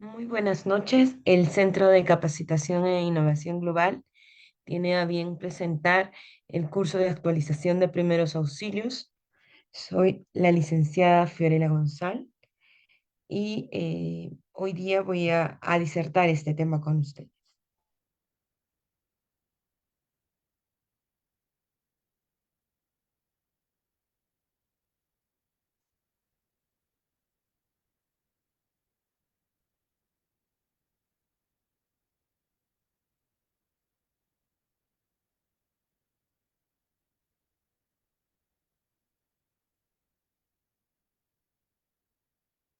Muy buenas noches. El Centro de Capacitación e Innovación Global tiene a bien presentar el curso de actualización de primeros auxilios. Soy la licenciada Fiorella González y hoy día voy a disertar este tema con usted.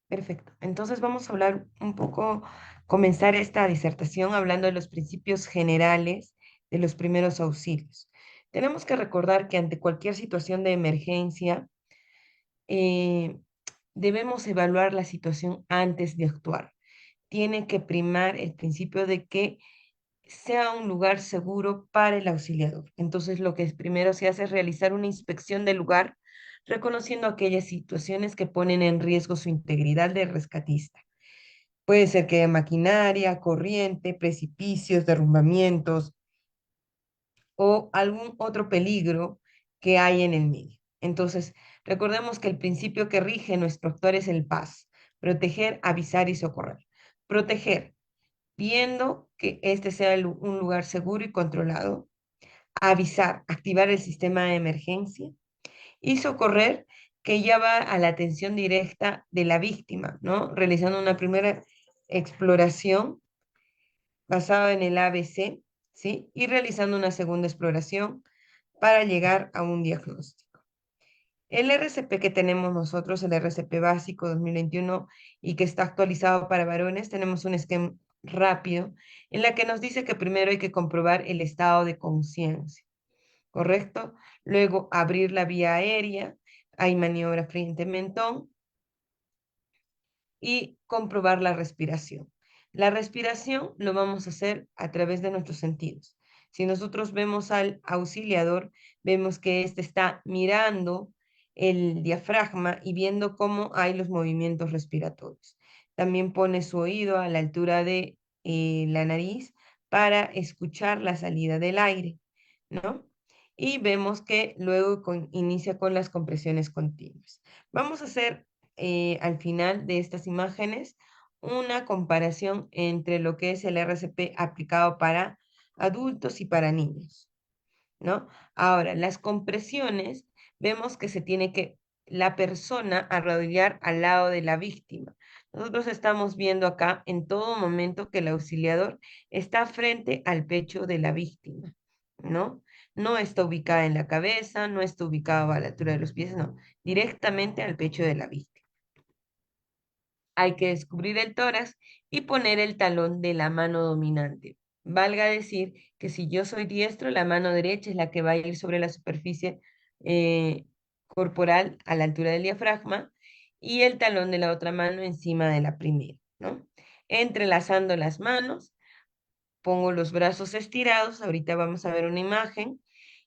Perfecto. Entonces vamos a hablar un poco, comenzar esta disertación hablando de los principios generales de los primeros auxilios. Tenemos que recordar que ante cualquier situación de emergencia, eh, debemos evaluar la situación antes de actuar. Tiene que primar el principio de que sea un lugar seguro para el auxiliador. Entonces, lo que primero se hace es realizar una inspección del lugar, reconociendo aquellas situaciones que ponen en riesgo su integridad de rescatista. Puede ser que haya maquinaria, corriente, precipicios, derrumbamientos o algún otro peligro que hay en el medio. Entonces, recordemos que el principio que rige nuestro actor es el paz, proteger, avisar y socorrer. Proteger, viendo que este sea un lugar seguro y controlado. Avisar, activar el sistema de emergencia. Y socorrer, que ya va a la atención directa de la víctima, ¿no? Realizando una primera exploración basada en el ABC, ¿sí? Y realizando una segunda exploración para llegar a un diagnóstico. El RCP que tenemos nosotros, el RCP básico 2021 y que está actualizado para varones, tenemos un esquema rápido en la que nos dice que primero hay que comprobar el estado de conciencia, ¿correcto? Luego abrir la vía aérea, hay maniobra frente mentón y comprobar la respiración. La respiración lo vamos a hacer a través de nuestros sentidos. Si nosotros vemos al auxiliador, vemos que éste está mirando el diafragma y viendo cómo hay los movimientos respiratorios. También pone su oído a la altura de la nariz para escuchar la salida del aire, ¿no? Y vemos que luego inicia con las compresiones continuas. Vamos a hacer al final de estas imágenes una comparación entre lo que es el RCP aplicado para adultos y para niños, ¿no? Ahora, las compresiones, vemos que se tiene que la persona arrodillar al lado de la víctima. Nosotros estamos viendo acá en todo momento que el auxiliador está frente al pecho de la víctima, ¿no? No está ubicada en la cabeza, no está ubicado a la altura de los pies, no, directamente al pecho de la víctima. Hay que descubrir el tórax y poner el talón de la mano dominante. Valga decir que si yo soy diestro, la mano derecha es la que va a ir sobre la superficie eh, corporal a la altura del diafragma y el talón de la otra mano encima de la primera, ¿no? Entrelazando las manos, pongo los brazos estirados, ahorita vamos a ver una imagen,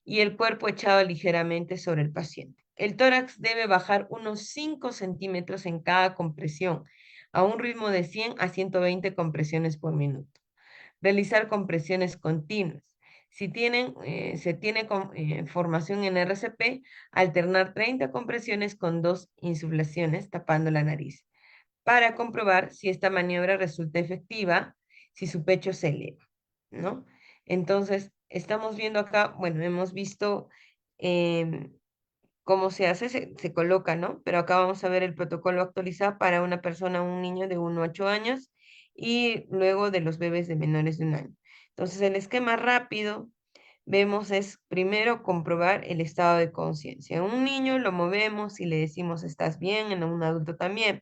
y el cuerpo echado ligeramente sobre el paciente. El tórax debe bajar unos 5 centímetros en cada compresión, a un ritmo de 100 a 120 compresiones por minuto. Realizar compresiones continuas. Si se tiene formación en RCP, alternar 30 compresiones con 2 insuflaciones tapando la nariz para comprobar si esta maniobra resulta efectiva, si su pecho se eleva, ¿no? Entonces, estamos viendo acá, bueno, hemos visto em, cómo se hace, se coloca, ¿no? Pero acá vamos a ver el protocolo actualizado para una persona, un niño de 1 a 8 años y luego de los bebés de menores de un año. Entonces, el esquema rápido, vemos es primero comprobar el estado de conciencia. En un niño lo movemos y le decimos, ¿estás bien? En un adulto también.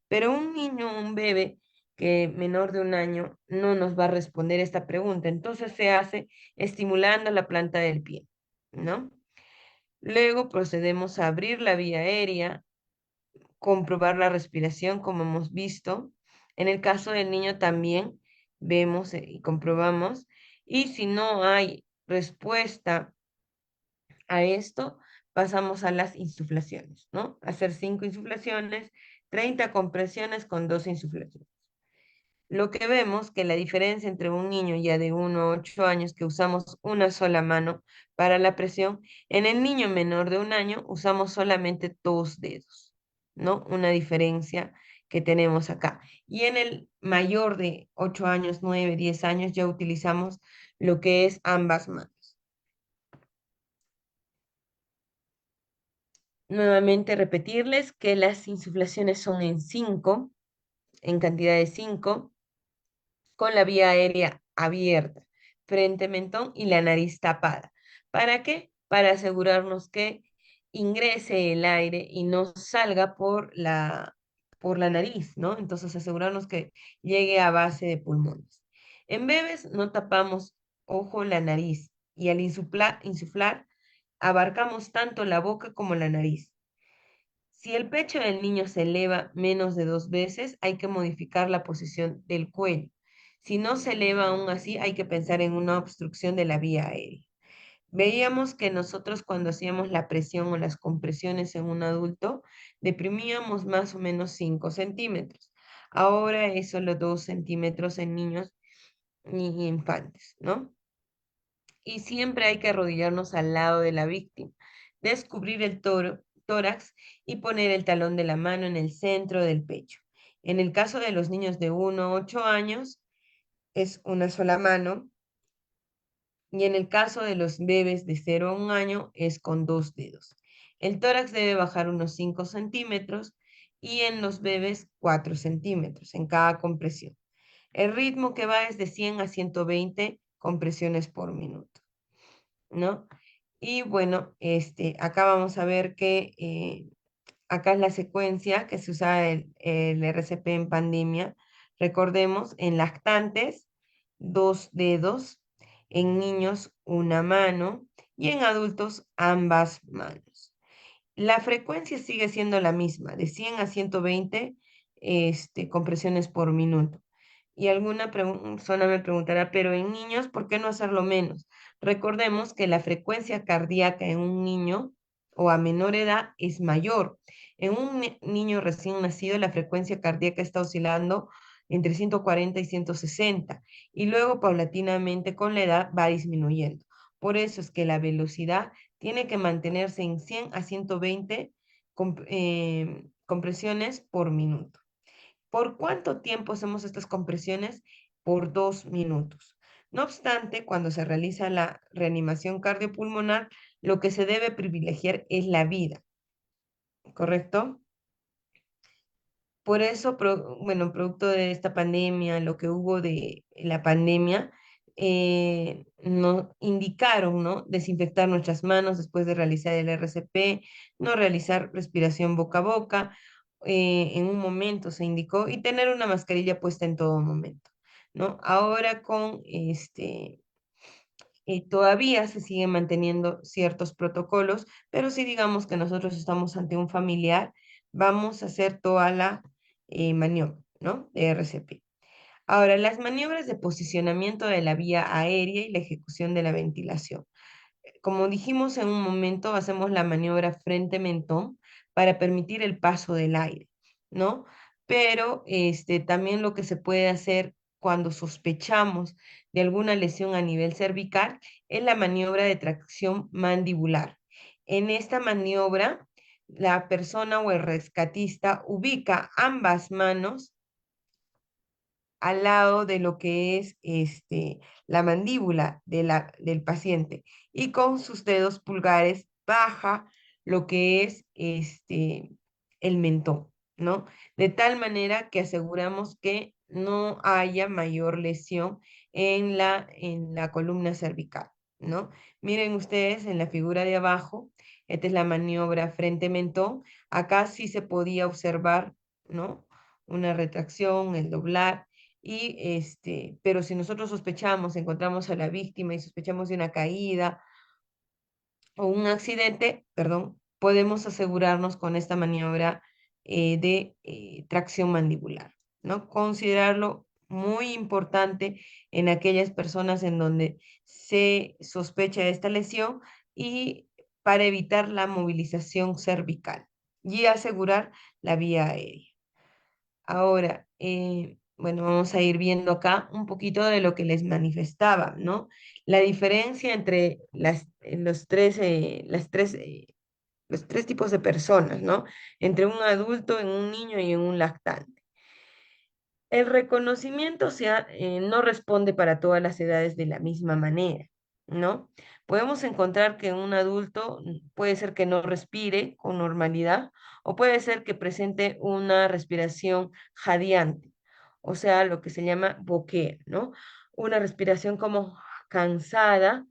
Pero un niño, un bebé que menor de un año no nos va a responder esta pregunta. Entonces se hace estimulando la planta del pie, ¿no? Luego procedemos a abrir la vía aérea, comprobar la respiración, como hemos visto. En el caso del niño también vemos y comprobamos. Y si no hay respuesta a esto, pasamos a las insuflaciones, ¿no? Hacer 5 insuflaciones, 30 compresiones con 2 insuflaciones. lo que vemos que la diferencia entre un niño ya de 1 a 8 años que usamos una sola mano para la presión, en el niño menor de 1 año usamos solamente 2 dedos, ¿no? Una diferencia que tenemos acá. Y en el mayor de 8 años, 9, 10 años ya utilizamos lo que es ambas manos. Nuevamente repetirles que las insuflaciones son en cantidad de 5 con la vía aérea abierta, frente, mentón y la nariz tapada. ¿Para qué? Para asegurarnos que ingrese el aire y no salga por la nariz, ¿no? Entonces asegurarnos que llegue a base de pulmones. En bebés no tapamos, ojo, la nariz y al insuflar abarcamos tanto la boca como la nariz. Si el pecho del niño se eleva menos de 2 veces, hay que modificar la posición del cuello. Si no se eleva aún así, hay que pensar en una obstrucción de la vía aérea. Veíamos que nosotros cuando hacíamos la presión o las compresiones en un adulto, deprimíamos más o menos 5 centímetros. Ahora es solo 2 centímetros en niños y infantes, ¿no? Y siempre hay que arrodillarnos al lado de la víctima, descubrir el tórax y poner el talón de la mano en el centro del pecho. En el caso de los niños de 1 a 8 años, es una sola mano, y en el caso de los bebés de 0 a 1 año, es con 2 dedos. El tórax debe bajar unos 5 centímetros y en los bebés 4 centímetros en cada compresión. El ritmo que va es de 100 a 120 compresiones por minuto, ¿no? Y bueno, acá vamos a ver que acá es la secuencia que se usa el RCP en pandemia. Recordemos, en lactantes, 2 dedos, en niños, una mano y en adultos, ambas manos. La frecuencia sigue siendo la misma, de 100 a 120 compresiones por minuto. Y alguna persona me preguntará, pero en niños, ¿por qué no hacerlo menos? Recordemos que la frecuencia cardíaca en un niño o a menor edad es mayor. En un niño recién nacido, la frecuencia cardíaca está oscilando entre 140 y 160 y luego paulatinamente con la edad va disminuyendo. Por eso es que la velocidad tiene que mantenerse en 100 a 120 compresiones por minuto. ¿Por cuánto tiempo hacemos estas compresiones? Por 2 minutos. No obstante, cuando se realiza la reanimación cardiopulmonar, lo que se debe privilegiar es la vida, ¿correcto? Por eso, bueno, producto de esta pandemia, lo que hubo de la pandemia, nos indicaron, ¿no? Desinfectar nuestras manos después de realizar el RCP, no realizar respiración boca a boca, en un momento se indicó, y tener una mascarilla puesta en todo momento, ¿no? Ahora con todavía se siguen manteniendo ciertos protocolos, pero si digamos que nosotros estamos ante un familiar, vamos a hacer toda la maniobra, ¿no? De RCP. Ahora, las maniobras de posicionamiento de la vía aérea y la ejecución de la ventilación. Como dijimos en un momento, hacemos la maniobra frente-mentón para permitir el paso del aire, ¿no? Pero también lo que se puede hacer cuando sospechamos de alguna lesión a nivel cervical es la maniobra de tracción mandibular. En esta maniobra, la persona o el rescatista ubica ambas manos al lado de lo que es la mandíbula del paciente y con sus dedos pulgares baja lo que es el mentón, ¿no? De tal manera que aseguramos que no haya mayor lesión en la columna cervical, ¿no? Miren ustedes en la figura de abajo, esta es la maniobra frente-mentón. Acá sí se podía observar, ¿no? Una retracción, el doblar y pero si nosotros sospechamos, encontramos a la víctima y sospechamos de una caída o un accidente, perdón, podemos asegurarnos con esta maniobra de tracción mandibular, ¿no? Considerarlo muy importante en aquellas personas en donde se sospecha de esta lesión y para evitar la movilización cervical y asegurar la vía aérea. Ahora, bueno, vamos a ir viendo acá un poquito de lo que les manifestaba, ¿no? La diferencia entre los tres tipos de personas, ¿no? Entre un adulto, en un niño y en un lactante. El reconocimiento no responde para todas las edades de la misma manera, ¿no? Podemos encontrar que un adulto puede ser que no respire con normalidad o puede ser que presente una respiración jadeante, o sea, lo que se llama boquea, ¿no? Una respiración como cansada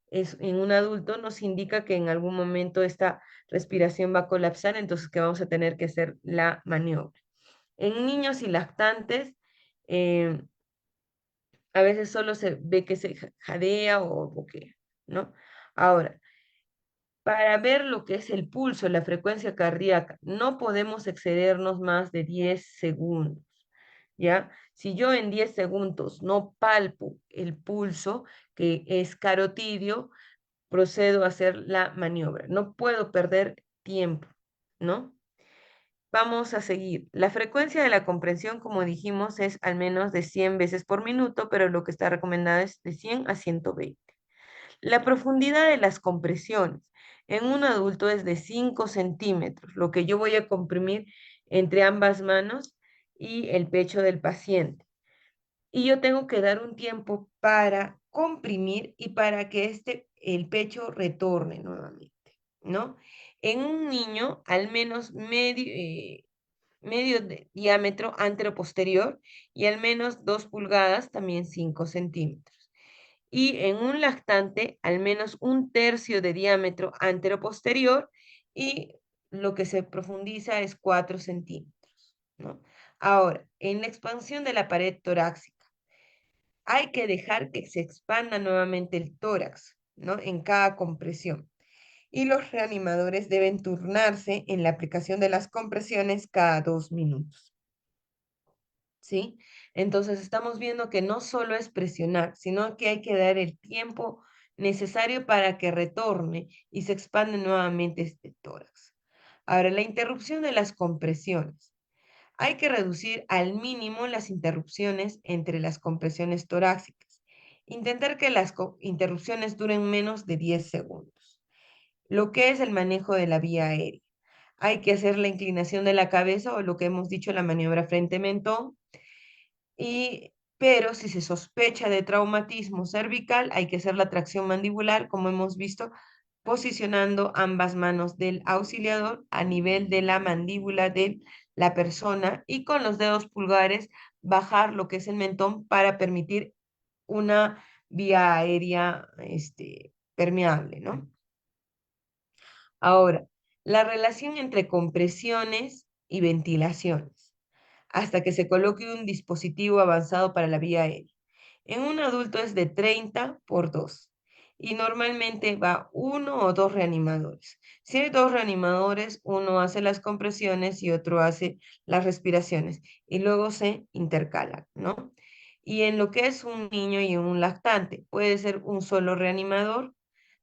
en un adulto nos indica que en algún momento esta respiración va a colapsar, entonces que vamos a tener que hacer la maniobra. En niños y lactantes, eh, a veces solo se ve que se jadea o boquea, ¿no? Ahora, para ver lo que es el pulso, la frecuencia cardíaca, no podemos excedernos más de 10 segundos, ¿ya? Si yo en 10 segundos no palpo el pulso, que es carotidio, procedo a hacer la maniobra. No puedo perder tiempo, ¿no? Vamos a seguir. La frecuencia de la compresión, como dijimos, es al menos de 100 veces por minuto, pero lo que está recomendado es de 100 a 120. La profundidad de las compresiones en un adulto es de 5 centímetros, lo que yo voy a comprimir entre ambas manos y el pecho del paciente. Y yo tengo que dar un tiempo para comprimir y para que el pecho retorne nuevamente, ¿no? En un niño, al menos medio de diámetro anteroposterior y al menos 2 pulgadas, también 5 centímetros. Y en un lactante, al menos un tercio de diámetro anteroposterior y lo que se profundiza es 4 centímetros, ¿no? Ahora, en la expansión de la pared torácica, hay que dejar que se expanda nuevamente el tórax, ¿no? En cada compresión. Y los reanimadores deben turnarse en la aplicación de las compresiones cada 2 minutos. ¿Sí? Entonces estamos viendo que no solo es presionar, sino que hay que dar el tiempo necesario para que retorne y se expande nuevamente este tórax. Ahora, la interrupción de las compresiones. Hay que reducir al mínimo las interrupciones entre las compresiones torácicas. Intentar que las interrupciones duren menos de 10 segundos. Lo que es el manejo de la vía aérea. Hay que hacer la inclinación de la cabeza o lo que hemos dicho, la maniobra frente-mentón. Pero si se sospecha de traumatismo cervical, hay que hacer la tracción mandibular, como hemos visto, posicionando ambas manos del auxiliador a nivel de la mandíbula de la persona y con los dedos pulgares bajar lo que es el mentón para permitir una vía aérea permeable, ¿no? Ahora, la relación entre compresiones y ventilaciones hasta que se coloque un dispositivo avanzado para la vía aérea. En un adulto es de 30 por 2 y normalmente va uno o dos reanimadores. Si hay dos reanimadores, uno hace las compresiones y otro hace las respiraciones y luego se intercalan, ¿no? Y en lo que es un niño y un lactante, puede ser un solo reanimador.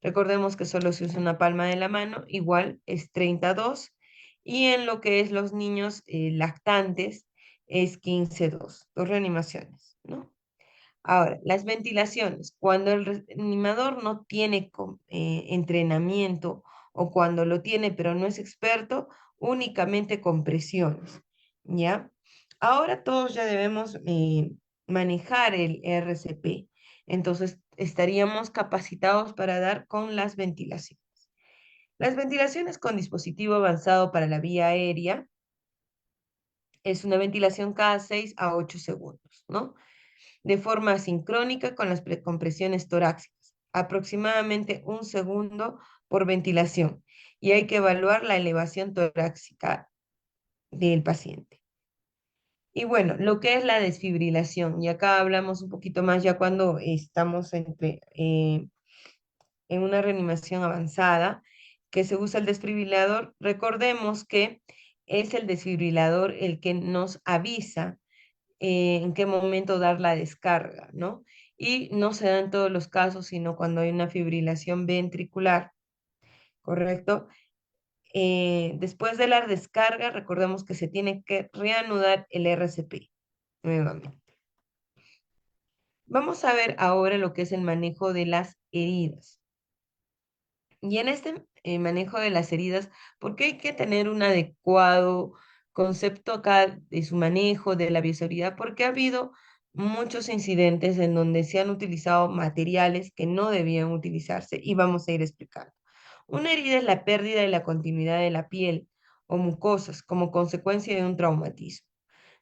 Recordemos que solo se usa una palma de la mano, igual es 32. Y en lo que es los niños lactantes, es 15-2, dos reanimaciones, ¿no? Ahora, las ventilaciones, cuando el reanimador no tiene entrenamiento o cuando lo tiene pero no es experto, únicamente compresiones, ¿ya? Ahora todos ya debemos manejar el RCP, entonces estaríamos capacitados para dar con las ventilaciones. Las ventilaciones con dispositivo avanzado para la vía aérea es una ventilación cada 6 a 8 segundos, ¿no? De forma sincrónica con las compresiones torácicas, aproximadamente un segundo por ventilación, y hay que evaluar la elevación torácica del paciente. Y bueno, lo que es la desfibrilación, y acá hablamos un poquito más ya cuando estamos en una reanimación avanzada, que se usa el desfibrilador. Recordemos que es el desfibrilador el que nos avisa en qué momento dar la descarga, ¿no? Y no se da en todos los casos, sino cuando hay una fibrilación ventricular, ¿correcto? Después de la descarga, recordemos que se tiene que reanudar el RCP nuevamente. Vamos a ver ahora lo que es el manejo de las heridas. Y en este manejo de las heridas, porque hay que tener un adecuado concepto acá de su manejo, de la bioseguridad, porque ha habido muchos incidentes en donde se han utilizado materiales que no debían utilizarse y vamos a ir explicando. Una herida es la pérdida de la continuidad de la piel o mucosas como consecuencia de un traumatismo,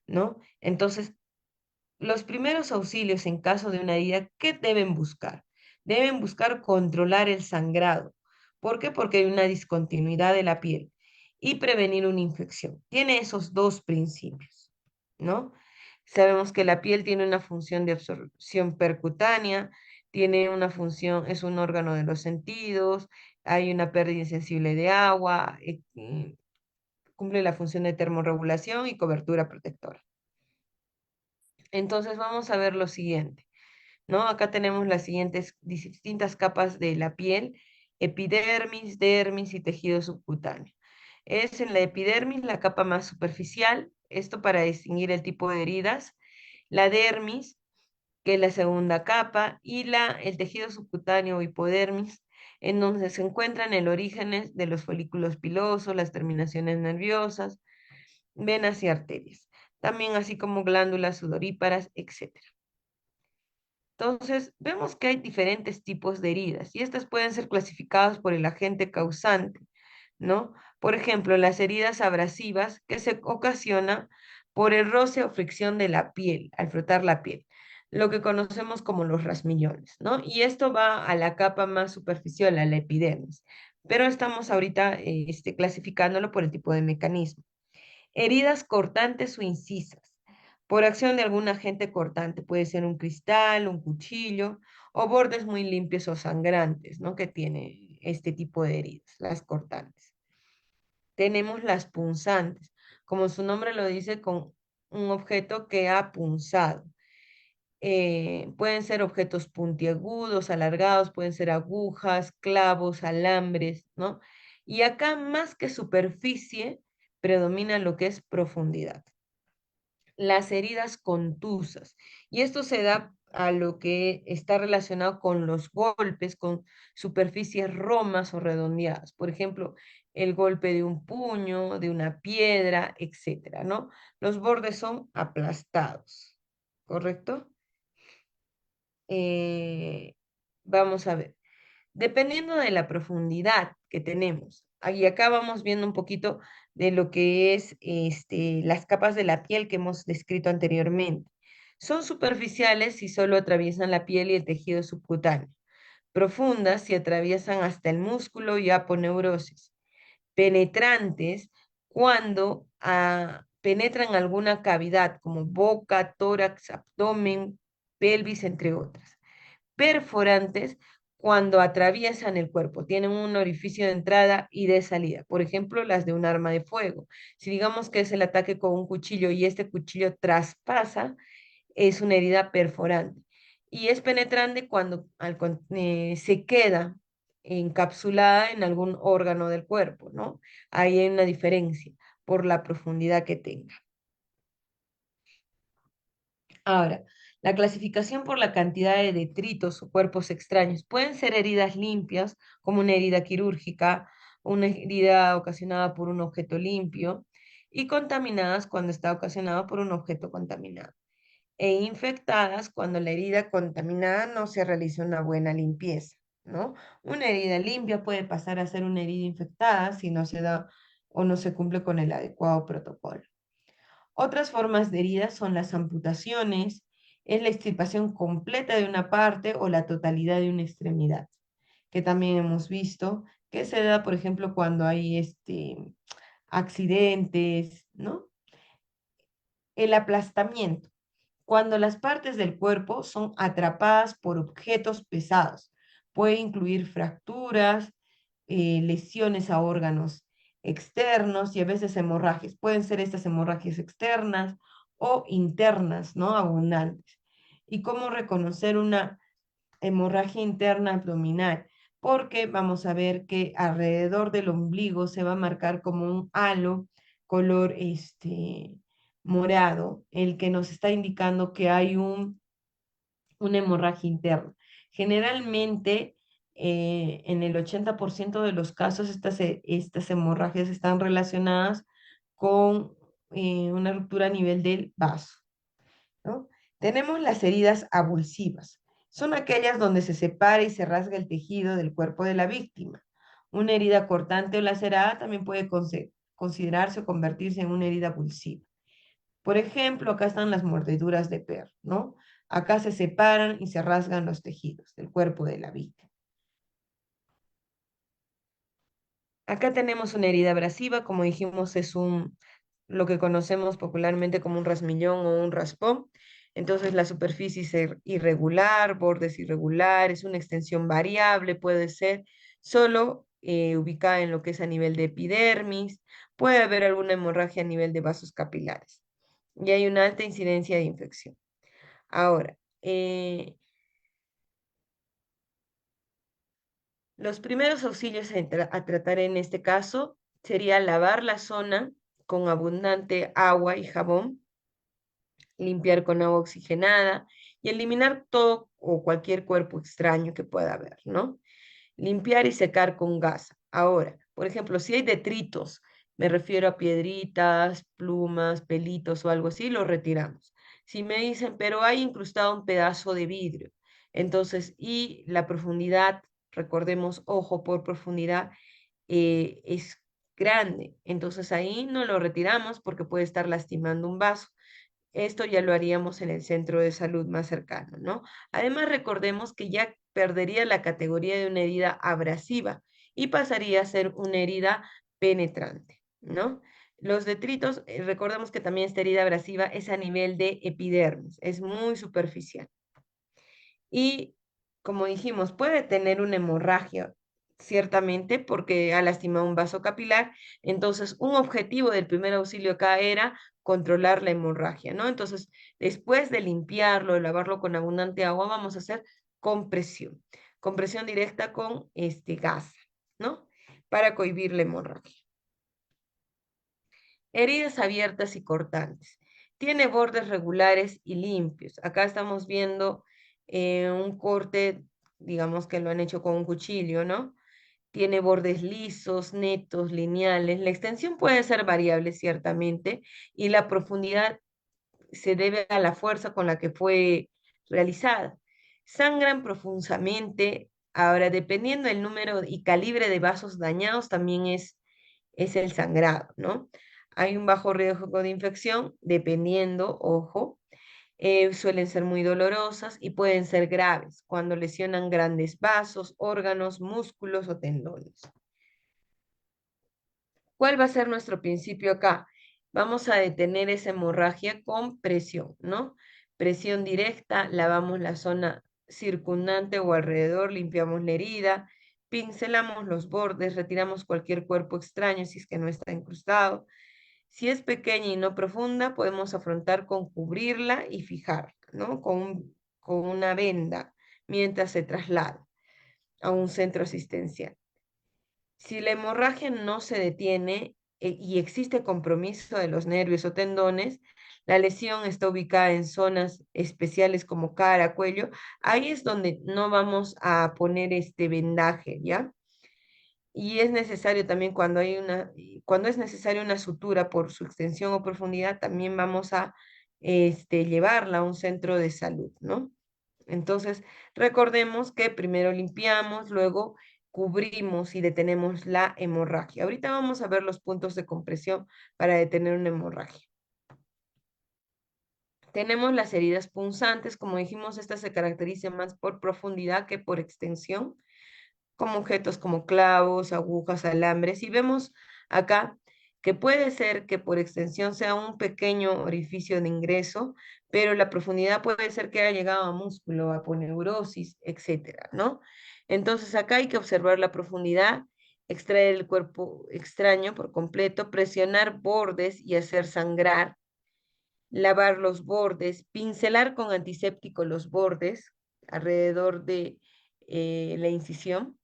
¿no? Entonces, los primeros auxilios en caso de una herida, ¿qué deben buscar? Deben buscar controlar el sangrado. ¿Por qué? Porque hay una discontinuidad de la piel y prevenir una infección. Tiene esos dos principios, ¿no? Sabemos que la piel tiene una función de absorción percutánea, tiene una función, es un órgano de los sentidos, hay una pérdida insensible de agua, cumple la función de termorregulación y cobertura protectora. Entonces vamos a ver lo siguiente, ¿no? Acá tenemos las siguientes distintas capas de la piel: epidermis, dermis y tejido subcutáneo. Es en la epidermis la capa más superficial, esto para distinguir el tipo de heridas, la dermis, que es la segunda capa, y el tejido subcutáneo o hipodermis, en donde se encuentran el origen de los folículos pilosos, las terminaciones nerviosas, venas y arterias, también así como glándulas sudoríparas, etc. Entonces, vemos que hay diferentes tipos de heridas y estas pueden ser clasificadas por el agente causante, ¿no? Por ejemplo, las heridas abrasivas que se ocasiona por el roce o fricción de la piel, al frotar la piel, lo que conocemos como los rasmillones, ¿no? Y esto va a la capa más superficial, a la epidermis, pero estamos ahorita clasificándolo por el tipo de mecanismo. Heridas cortantes o incisas, por acción de algún agente cortante, puede ser un cristal, un cuchillo, o bordes muy limpios o sangrantes, ¿no? Que tiene este tipo de heridas, las cortantes. Tenemos las punzantes, como su nombre lo dice, con un objeto que ha punzado. Pueden ser objetos puntiagudos, alargados, pueden ser agujas, clavos, alambres, ¿no? Y acá más que superficie, predomina lo que es profundidad. Las heridas contusas. Y esto se da a lo que está relacionado con los golpes, con superficies romas o redondeadas. Por ejemplo, el golpe de un puño, de una piedra, etcétera, ¿no? Los bordes son aplastados, ¿correcto? Eh, Vamos a ver. Dependiendo de la profundidad que tenemos. Y acá vamos viendo un poquito de lo que es las capas de la piel que hemos descrito anteriormente. Son superficiales si solo atraviesan la piel y el tejido subcutáneo. Profundas si atraviesan hasta el músculo y aponeurosis. Penetrantes cuando penetran alguna cavidad como boca, tórax, abdomen, pelvis, entre otras. Perforantes cuando atraviesan el cuerpo, tienen un orificio de entrada y de salida. Por ejemplo, las de un arma de fuego. Si digamos que es el ataque con un cuchillo y este cuchillo traspasa, es una herida perforante. Y es penetrante cuando se queda encapsulada en algún órgano del cuerpo, ¿no? Ahí hay una diferencia por la profundidad que tenga. Ahora, la clasificación por la cantidad de detritos o cuerpos extraños pueden ser heridas limpias, como una herida quirúrgica, una herida ocasionada por un objeto limpio, y contaminadas cuando está ocasionada por un objeto contaminado, e infectadas cuando la herida contaminada no se realiza una buena limpieza, ¿no? Una herida limpia puede pasar a ser una herida infectada si no se da o no se cumple con el adecuado protocolo. Otras formas de heridas son las amputaciones, es la extirpación completa de una parte o la totalidad de una extremidad, que también hemos visto que se da, por ejemplo, cuando hay accidentes, ¿no? El aplastamiento, cuando las partes del cuerpo son atrapadas por objetos pesados. Puede incluir fracturas, lesiones a órganos externos y a veces hemorragias. Pueden ser estas hemorragias externas o internas, ¿no? Abundantes. ¿Y cómo reconocer una hemorragia interna abdominal? Porque vamos a ver que alrededor del ombligo se va a marcar como un halo color morado, el que nos está indicando que hay una hemorragia interna. Generalmente, en el 80% de los casos, estas hemorragias están relacionadas con una ruptura a nivel del vaso, ¿no? Tenemos las heridas abulsivas. Son aquellas donde se separa y se rasga el tejido del cuerpo de la víctima. Una herida cortante o lacerada también puede considerarse o convertirse en una herida abulsiva. Por ejemplo, acá están las mordeduras de perro, ¿no? Acá se separan y se rasgan los tejidos del cuerpo de la víctima. Acá tenemos una herida abrasiva, como dijimos, es lo que conocemos popularmente como un rasmillón o un raspón. Entonces la superficie es irregular, bordes irregulares, una extensión variable, puede ser solo ubicada en lo que es a nivel de epidermis, puede haber alguna hemorragia a nivel de vasos capilares y hay una alta incidencia de infección. Ahora, los primeros auxilios a tratar en este caso sería lavar la zona con abundante agua y jabón, limpiar con agua oxigenada y eliminar todo o cualquier cuerpo extraño que pueda haber, ¿no? Limpiar y secar con gasa. Ahora, por ejemplo, si hay detritos, me refiero a piedritas, plumas, pelitos o algo así, lo retiramos. Si me dicen, pero hay incrustado un pedazo de vidrio, entonces, y la profundidad, recordemos, ojo por profundidad, es grande, entonces ahí no lo retiramos porque puede estar lastimando un vaso. Esto ya lo haríamos en el centro de salud más cercano, ¿no? Además, recordemos que ya perdería la categoría de una herida abrasiva y pasaría a ser una herida penetrante, ¿no? Los detritos, recordemos que también esta herida abrasiva es a nivel de epidermis, es muy superficial. Y como dijimos, puede tener una hemorragia, ciertamente, porque ha lastimado un vaso capilar. Entonces, un objetivo del primer auxilio acá era controlar la hemorragia, ¿no? Entonces, después de limpiarlo, de lavarlo con abundante agua, vamos a hacer compresión directa con este gas, ¿no? Para cohibir la hemorragia. Heridas abiertas y cortantes. Tiene bordes regulares y limpios. Acá estamos viendo un corte, digamos que lo han hecho con un cuchillo, ¿no? Tiene bordes lisos, netos, lineales. La extensión puede ser variable, ciertamente, y la profundidad se debe a la fuerza con la que fue realizada. Sangran profundamente. Ahora, dependiendo del número y calibre de vasos dañados, también es el sangrado, ¿no? Hay un bajo riesgo de infección, dependiendo, ojo, suelen ser muy dolorosas y pueden ser graves cuando lesionan grandes vasos, órganos, músculos o tendones. ¿Cuál va a ser nuestro principio acá? Vamos a detener esa hemorragia con presión, ¿no? Presión directa, lavamos la zona circundante o alrededor, limpiamos la herida, pincelamos los bordes, retiramos cualquier cuerpo extraño si es que no está incrustado. Si es pequeña y no profunda, podemos afrontar con cubrirla y fijarla, ¿no? Con una venda mientras se traslada a un centro asistencial. Si la hemorragia no se detiene y existe compromiso de los nervios o tendones, la lesión está ubicada en zonas especiales como cara, cuello, ahí es donde no vamos a poner este vendaje, ¿ya? Y es necesario también cuando es necesaria una sutura por su extensión o profundidad, también vamos a llevarla a un centro de salud, ¿no? Entonces, recordemos que primero limpiamos, luego cubrimos y detenemos la hemorragia. Ahorita vamos a ver los puntos de compresión para detener una hemorragia. Tenemos las heridas punzantes, como dijimos, estas se caracterizan más por profundidad que por extensión, como objetos como clavos, agujas, alambres, y vemos acá que puede ser que por extensión sea un pequeño orificio de ingreso, pero la profundidad puede ser que haya llegado a músculo, a poneurosis, etcétera, ¿no? Entonces acá hay que observar la profundidad, extraer el cuerpo extraño por completo, presionar bordes y hacer sangrar, lavar los bordes, pincelar con antiséptico los bordes alrededor de la incisión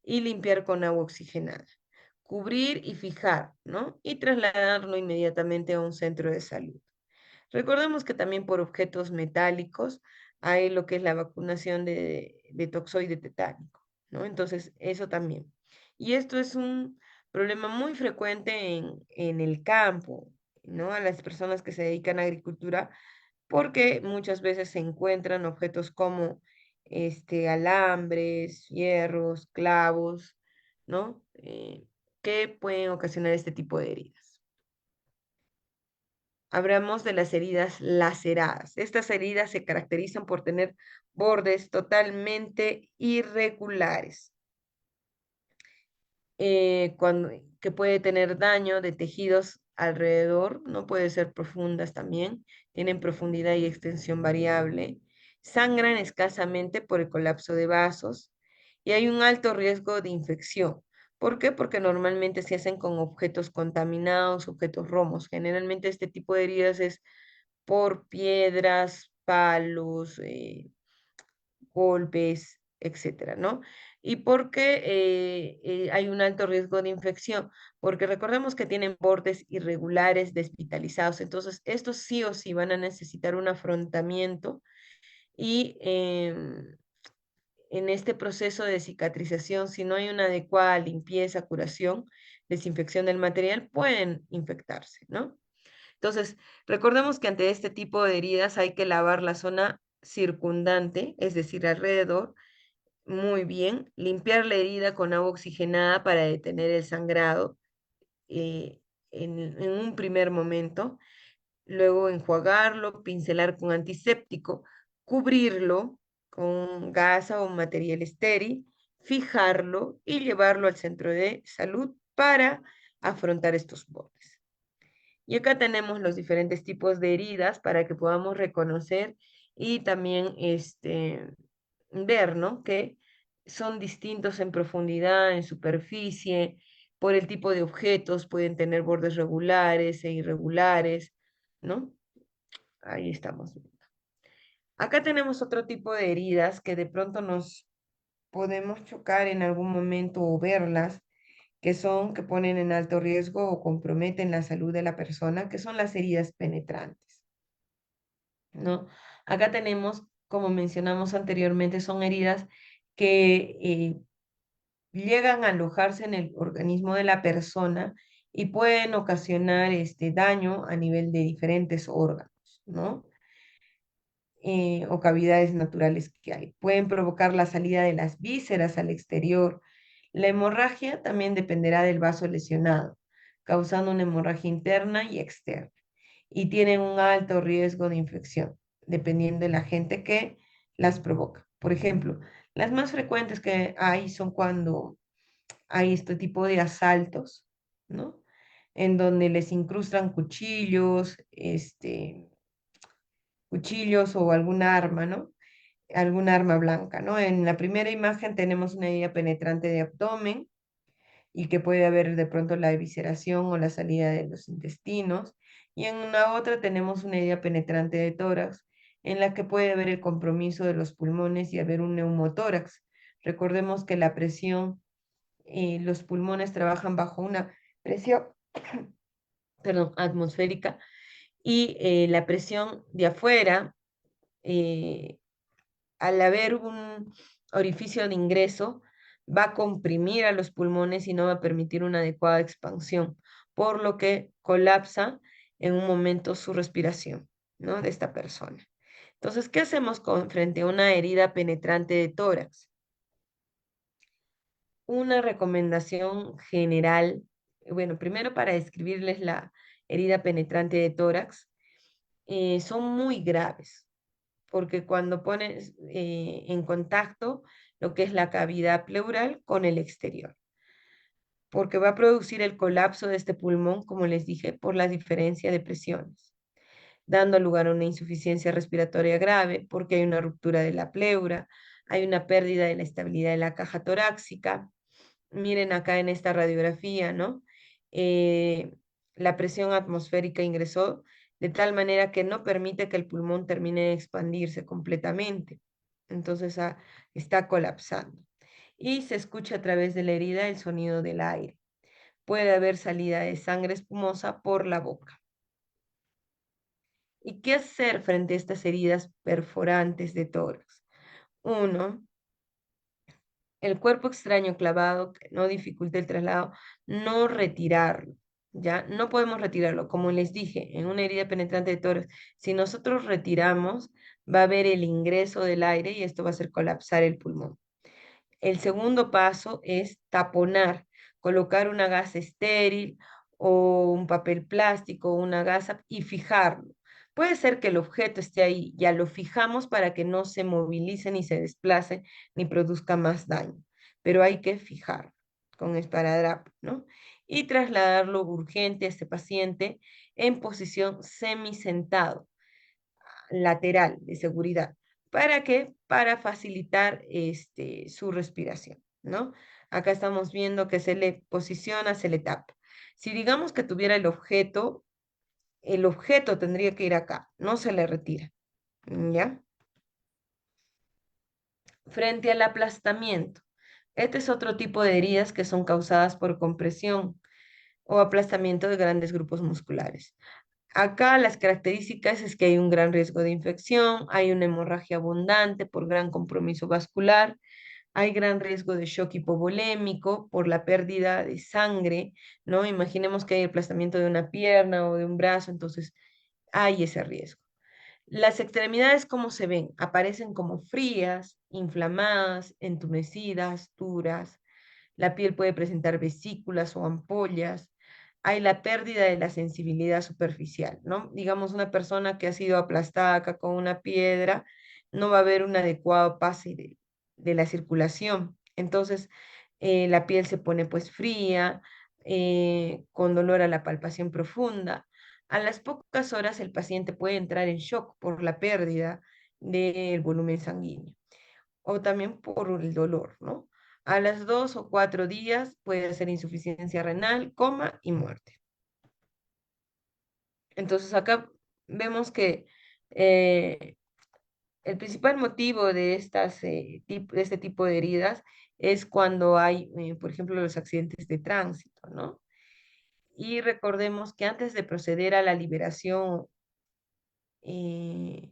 y limpiar con agua oxigenada. Cubrir y fijar, ¿no? Y trasladarlo inmediatamente a un centro de salud. Recordemos que también por objetos metálicos hay lo que es la vacunación de toxoide tetánico, ¿no? Entonces, eso también. Y esto es un problema muy frecuente en el campo, ¿no? A las personas que se dedican a agricultura, porque muchas veces se encuentran objetos como alambres, hierros, clavos, ¿no? Que pueden ocasionar este tipo de heridas. Hablamos de las heridas laceradas. Estas heridas se caracterizan por tener bordes totalmente irregulares, cuando, que puede tener daño de tejidos alrededor, no puede ser profundas también, tienen profundidad y extensión variable, sangran escasamente por el colapso de vasos y hay un alto riesgo de infección. ¿Por qué? Porque normalmente se hacen con objetos contaminados, objetos romos. Generalmente este tipo de heridas es por piedras, palos, golpes, etcétera, ¿no? ¿Y por qué hay un alto riesgo de infección? Porque recordemos que tienen bordes irregulares despitalizados, entonces estos sí o sí van a necesitar un afrontamiento y en este proceso de cicatrización, si no hay una adecuada limpieza, curación, desinfección del material, pueden infectarse, ¿no? Entonces, recordemos que ante este tipo de heridas hay que lavar la zona circundante, es decir, alrededor, muy bien, limpiar la herida con agua oxigenada para detener el sangrado eh, en un primer momento, luego enjuagarlo, pincelar con antiséptico, cubrirlo con gasa o material estéril, fijarlo y llevarlo al centro de salud para afrontar estos bordes. Y acá tenemos los diferentes tipos de heridas para que podamos reconocer y también ver, ¿no? Que son distintos en profundidad, en superficie, por el tipo de objetos, pueden tener bordes regulares e irregulares, ¿no? Ahí estamos viendo. Acá tenemos otro tipo de heridas que de pronto nos podemos chocar en algún momento o verlas, que ponen en alto riesgo o comprometen la salud de la persona, que son las heridas penetrantes, ¿no? Acá tenemos, como mencionamos anteriormente, son heridas que llegan a alojarse en el organismo de la persona y pueden ocasionar este daño a nivel de diferentes órganos, ¿no? O cavidades naturales que hay. Pueden provocar la salida de las vísceras al exterior. La hemorragia también dependerá del vaso lesionado, causando una hemorragia interna y externa. Y tienen un alto riesgo de infección, dependiendo del agente que las provoca. Por ejemplo, las más frecuentes que hay son cuando hay este tipo de asaltos, ¿no? En donde les incrustan cuchillos, cuchillos o algún arma, ¿no? Algún arma blanca, ¿no? En la primera imagen tenemos una herida penetrante de abdomen y que puede haber de pronto la evisceración o la salida de los intestinos. Y en una otra tenemos una herida penetrante de tórax, en la que puede haber el compromiso de los pulmones y haber un neumotórax. Recordemos que la presión, los pulmones trabajan bajo una presión, perdón, atmosférica y la presión de afuera, eh, al haber un orificio de ingreso, va a comprimir a los pulmones y no va a permitir una adecuada expansión, por lo que colapsa en un momento su respiración, ¿no? De esta persona. Entonces, ¿qué hacemos frente a una herida penetrante de tórax? Una recomendación general, bueno, primero para describirles la herida penetrante de tórax, son muy graves porque cuando pones en contacto lo que es la cavidad pleural con el exterior, porque va a producir el colapso de este pulmón, como les dije, por la diferencia de presiones, dando lugar a una insuficiencia respiratoria grave, porque hay una ruptura de la pleura, hay una pérdida de la estabilidad de la caja torácica. Miren acá en esta radiografía, ¿no? Eh, la presión atmosférica ingresó de tal manera que no permite que el pulmón termine de expandirse completamente. Entonces está colapsando. Y se escucha a través de la herida el sonido del aire. Puede haber salida de sangre espumosa por la boca. ¿Y qué hacer frente a estas heridas perforantes de tórax? Uno, el cuerpo extraño clavado que no dificulta el traslado, no retirarlo, ¿ya? No podemos retirarlo. Como les dije, en una herida penetrante de tórax, si nosotros retiramos, va a haber el ingreso del aire y esto va a hacer colapsar el pulmón. El segundo paso es taponar, colocar una gasa estéril o un papel plástico o una gasa y fijarlo. Puede ser que el objeto esté ahí, ya lo fijamos para que no se movilice ni se desplace ni produzca más daño, pero hay que fijarlo con esparadrapo, ¿no? Y trasladarlo urgente a este paciente en posición semisentado lateral de seguridad. ¿Para qué? Para facilitar su respiración, ¿no? Acá estamos viendo que se le posiciona, se le tapa. Si digamos que tuviera el objeto tendría que ir acá, no se le retira, ¿ya? Frente al aplastamiento. Este es otro tipo de heridas que son causadas por compresión o aplastamiento de grandes grupos musculares. Acá las características es que hay un gran riesgo de infección, hay una hemorragia abundante por gran compromiso vascular, hay gran riesgo de shock hipovolémico por la pérdida de sangre, ¿no? Imaginemos que hay aplastamiento de una pierna o de un brazo, entonces hay ese riesgo. Las extremidades, ¿cómo se ven? Aparecen como frías, inflamadas, entumecidas, duras. La piel puede presentar vesículas o ampollas. Hay la pérdida de la sensibilidad superficial, ¿no? Digamos, una persona que ha sido aplastada acá con una piedra, no va a haber un adecuado pase de la circulación. Entonces, la piel se pone pues fría, con dolor a la palpación profunda. A las pocas horas el paciente puede entrar en shock por la pérdida del volumen sanguíneo o también por el dolor, ¿no? A las 2 o 4 días puede ser insuficiencia renal, coma y muerte. Entonces acá vemos que eh, el principal motivo de de este tipo de heridas es cuando hay, por ejemplo, los accidentes de tránsito, ¿no? Y recordemos que antes de proceder a la liberación, eh,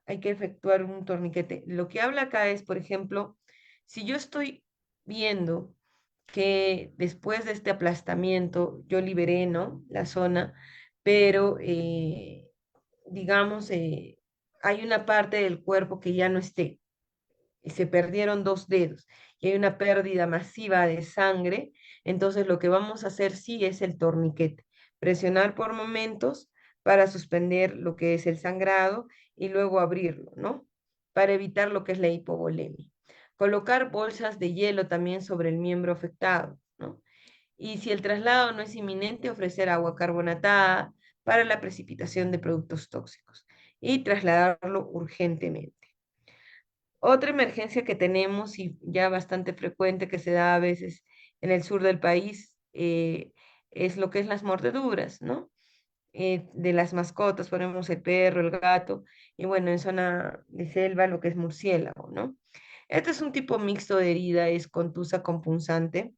hay que efectuar un torniquete. Lo que habla acá es, por ejemplo, si yo estoy viendo que después de este aplastamiento yo liberé, ¿no? La zona, pero digamos, hay una parte del cuerpo que ya no esté, y se perdieron 2 dedos y hay una pérdida masiva de sangre, entonces lo que vamos a hacer sí es el torniquete, presionar por momentos para suspender lo que es el sangrado y luego abrirlo, ¿no? Para evitar lo que es la hipovolemia. Colocar bolsas de hielo también sobre el miembro afectado, ¿no? Y si el traslado no es inminente, ofrecer agua carbonatada para la precipitación de productos tóxicos y trasladarlo urgentemente. Otra emergencia que tenemos y ya bastante frecuente que se da a veces en el sur del país es lo que es las mordeduras, ¿no? De las mascotas, ponemos el perro, el gato, y bueno, en zona de selva lo que es murciélago, ¿no? Este es un tipo mixto de herida, es contusa con punzante.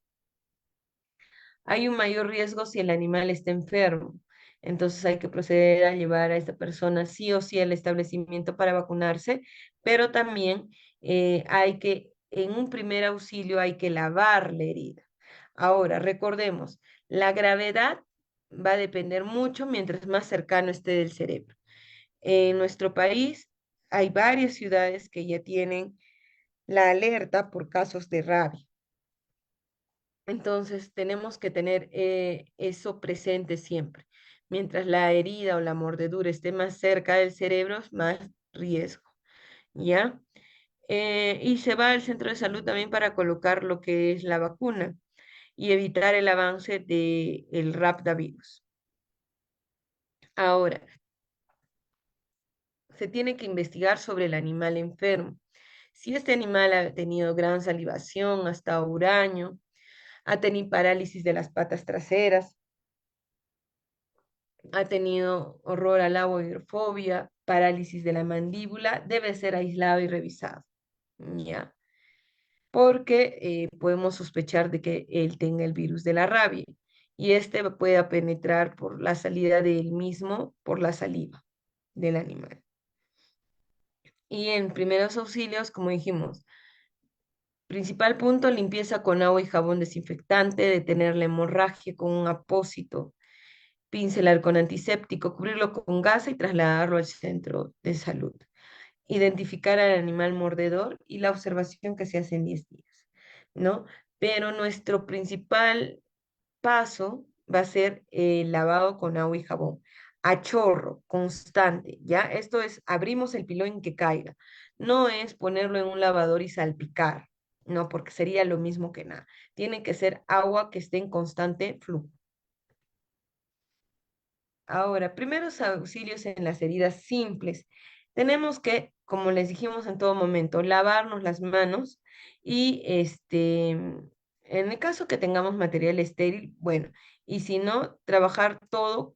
Hay un mayor riesgo si el animal está enfermo. Entonces hay que proceder a llevar a esta persona sí o sí al establecimiento para vacunarse, pero también en un primer auxilio hay que lavar la herida. Ahora, recordemos, la gravedad va a depender mucho mientras más cercano esté del cerebro. En nuestro país hay varias ciudades que ya tienen la alerta por casos de rabia. Entonces tenemos que tener eso presente siempre. Mientras la herida o la mordedura esté más cerca del cerebro, es más riesgo, ¿ya? Y se va al centro de salud también para colocar lo que es la vacuna y evitar el avance del Raptavirus. Ahora, se tiene que investigar sobre el animal enfermo. Si este animal ha tenido gran salivación, hasta huraño, ha tenido parálisis de las patas traseras, ha tenido horror al agua, hidrofobia, parálisis de la mandíbula, debe ser aislado y revisado, ¿ya? Porque podemos sospechar de que él tenga el virus de la rabia y este pueda penetrar por la salida del mismo por la saliva. del animal. Y en primeros auxilios, como dijimos, principal punto, limpieza con agua y jabón desinfectante, detener la hemorragia con un apósito, pincelar con antiséptico, cubrirlo con gasa y trasladarlo al centro de salud. Identificar al animal mordedor y la observación que se hace en 10 días, ¿no? Pero nuestro principal paso va a ser el lavado con agua y jabón, a chorro, constante, ¿ya? Esto es, abrimos el pilón que caiga. No es ponerlo en un lavador y salpicar, no, porque sería lo mismo que nada. Tiene que ser agua que esté en constante flujo. Ahora, primeros auxilios en las heridas simples. Tenemos que, como les dijimos en todo momento, lavarnos las manos y en el caso que tengamos material estéril, bueno, y si no, trabajar todo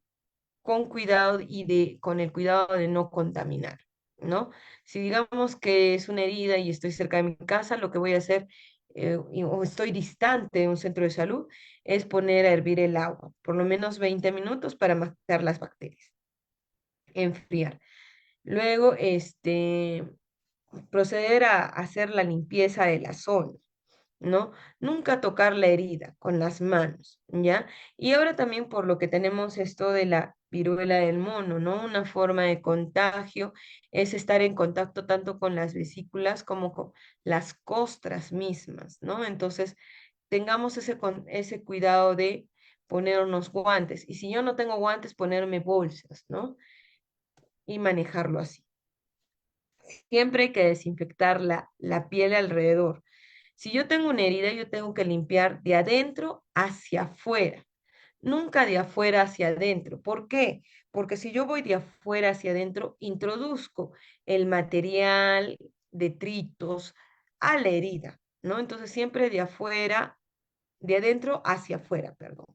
con cuidado y con el cuidado de no contaminar, ¿no? Si digamos que es una herida y estoy cerca de mi casa, lo que voy a hacer, o estoy distante de un centro de salud, es poner a hervir el agua, por lo menos 20 minutos para matar las bacterias, enfriar. Luego, proceder a hacer la limpieza de la zona, ¿no? Nunca tocar la herida con las manos, ¿ya? Y ahora también por lo que tenemos esto de la viruela del mono, ¿no? Una forma de contagio es estar en contacto tanto con las vesículas como con las costras mismas, ¿no? Entonces, tengamos ese cuidado de ponernos guantes. Y si yo no tengo guantes, ponerme bolsas, ¿no? Y manejarlo así. Siempre hay que desinfectar la piel alrededor. Si yo tengo una herida, yo tengo que limpiar de adentro hacia afuera, nunca de afuera hacia adentro. ¿Por qué? Porque si yo voy de afuera hacia adentro, introduzco el material, detritos a la herida, ¿no? Entonces siempre de afuera, de adentro hacia afuera, perdón.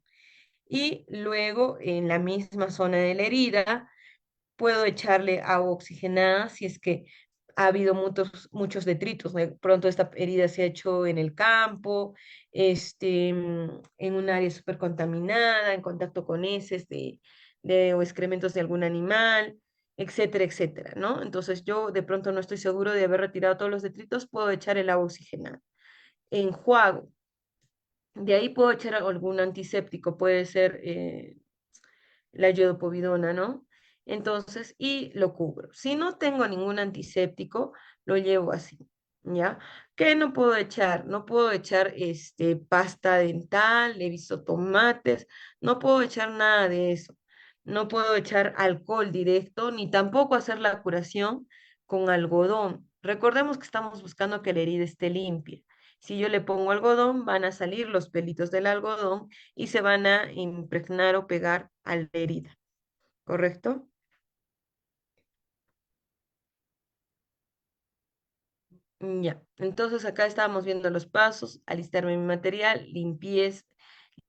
Y luego en la misma zona de la herida, puedo echarle agua oxigenada si es que ha habido muchos detritos. De pronto esta herida se ha hecho en el campo, en un área súper contaminada, en contacto con heces o excrementos de algún animal, etcétera, etcétera, ¿no? Entonces yo de pronto no estoy seguro de haber retirado todos los detritos, puedo echar el agua oxigenada. Enjuago. De ahí puedo echar algún antiséptico, puede ser la yodopovidona, ¿no? Entonces, y lo cubro. Si no tengo ningún antiséptico, lo llevo así, ¿ya? ¿Qué no puedo echar? No puedo echar pasta dental, he visto tomates, no puedo echar nada de eso. No puedo echar alcohol directo, ni tampoco hacer la curación con algodón. Recordemos que estamos buscando que la herida esté limpia. Si yo le pongo algodón, van a salir los pelitos del algodón y se van a impregnar o pegar a la herida, ¿correcto? Ya, entonces acá estábamos viendo los pasos, alistarme mi material, limpieza,